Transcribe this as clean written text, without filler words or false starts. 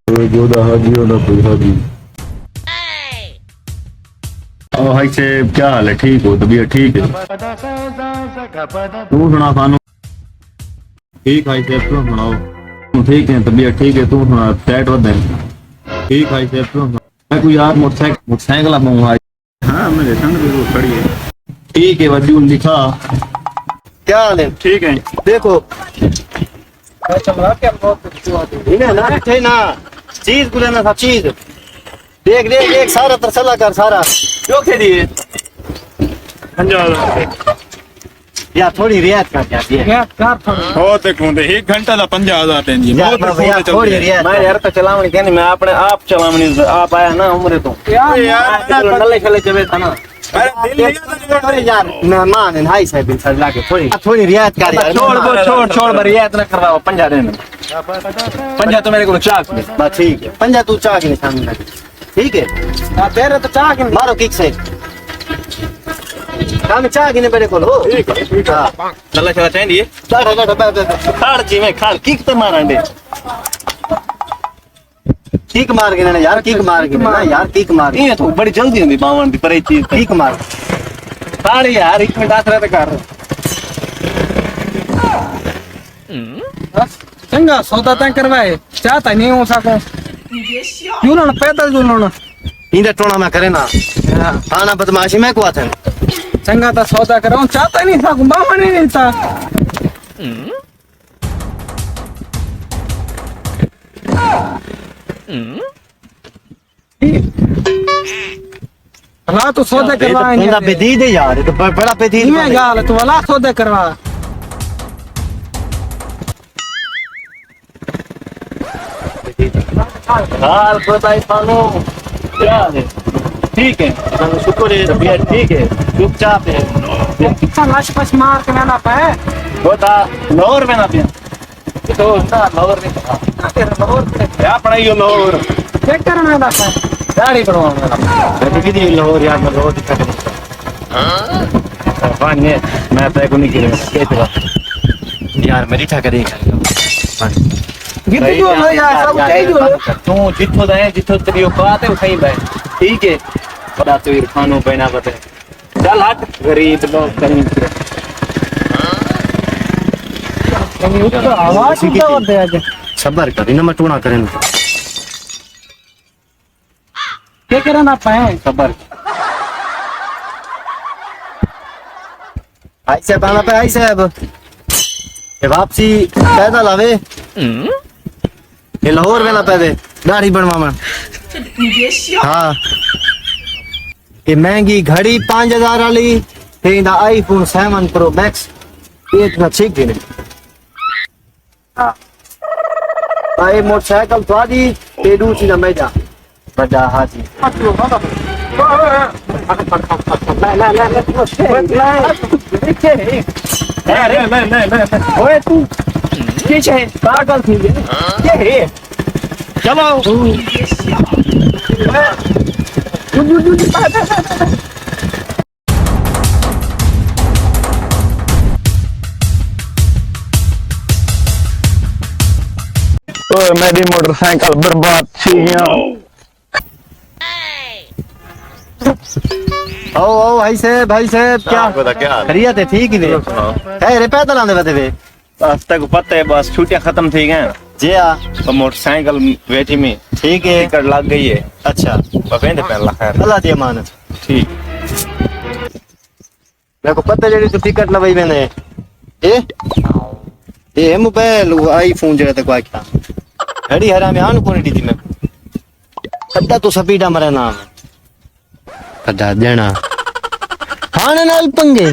जोदा हाजी और ना कोई हाजी। ओ भाई से क्या हाल है? ठीक हो? तबीयत ठीक है? तू सुना खानू? ठीक भाई साहब, तू सुनाओ? तू ठीक है? तबीयत ठीक है? तू सुना? टाइट वध है? ठीक भाई साहब, तू सुना? मैं कोई यार मोटरसाइकिल आप मंगवाई। हाँ मेरे संग भी वो खड़ी है। ठीक है वजूल लिखा। क्या हाल है? ठीक है। देखो इन्हें ना थे ना चीज को लेना था चीज। देख देख एक सारा तरसला कर सारा क्यों खेली है या थोड़ी रियायत कर क्या हो देखूं दे 1 घंटा दा 50,000 दें जी। भैया थोड़ी रियायत मैं यार तो चलावनी कहनी मैं अपने आप चलावनी आप आया ना उम्र तो यार नल्ले चले चले था ना यार मेहमान है भाई साहब इन सर लाके थोड़ी रियायत कर यार। छोड़ रियायत ना करवाओ 50 देना 50 तो मेरे को चाक बस ठीक है 50 तू चाह के निशान में ठीक है तेरे तो चाक मारो किक से काम चाह के मेरे को हो ठीक है हां नल्ले चला चाहिए खाड़ जी में खाड़ किक तो मारंडे किक मार के ना यार किक मार के ना यार किक मार ये तो बड़ी जल्दी होती बावन की पर एक चीज किक मार साड़ी यार 1 मिनट आसरा तो कर चंगा सौदा तय करवाए चाहता नहीं हो सको क्यों ना पैदल जो ना इंदे टोना में करे ना थाना बदमाशी में को था चंगा तो सौदा कराऊं चाहता नहीं सकूं बाबा नहीं था ला तो सौदा करवाएंगे इंदा बेदी दे यार तो बड़ा बेदी मैं गाल तो वाला सौदा करवा हाल बताई थानो क्या है ठीक है शुक्र है तबीयत ठीक है चुपचाप है कितना लाश पस मार के ना पाए बता लाहौर में ना पिया तो ना लाहौर नहीं था लाहौर क्या पढ़ाई हो लाहौर चेक करना ना पाए दाढ़ी बनवाऊंगा बेदी दी लाहौर यार मैं लाहौर दिखा पानी मैं तो को नहीं गिरे यार मेरी ठा करेगा गिद्ध जो है यार सब चाहिए जो तू जिथो दे जिथो तेरी औकात है सही भाई ठीक है बड़ा तो इरफानो बना बते चल हट गरीब लोग कहीं तो आवाज ही क्या होता है आज सबर कर इना मैं टूना करें क्या करना पाए सबर आई साहब आना पे आई साहब ये वापसी पैदल आवे ये लाहौर में ना पैदे दाढ़ी बनवा में हाँ ये महंगी घड़ी 5,000 वाली फिर आईफोन 7 प्रो मैक्स ये इतना ठीक भी नहीं हाँ ये मोटरसाइकिल तो आदि ये दूसरी ना मैं जा बड़ा हाजी ओए तू पीछे पागल थी ये है चलो मेरी मोटरसाइकिल बर्बाद थी ओ भाई साहब क्या खरीद है ठीक ही वे है रे पैदल आंदे बते वे बस तक पता है बस छुट्टियां खत्म थी गए जी हाँ तो मोटरसाइकिल वेटी में ठीक है टिकट लग गई है अच्छा बपेंदे पहला खैर अल्लाह दी अमानत ठीक मेरे को पता जड़ी तो टिकट लवाई मैंने ये मोबाइल आईफोन जरा तक क्या घड़ी हरा में आन कौन दी थी मैं कद्दा तो सपीडा मरे नाम कद्दा देना हाँ ना नाल पंगे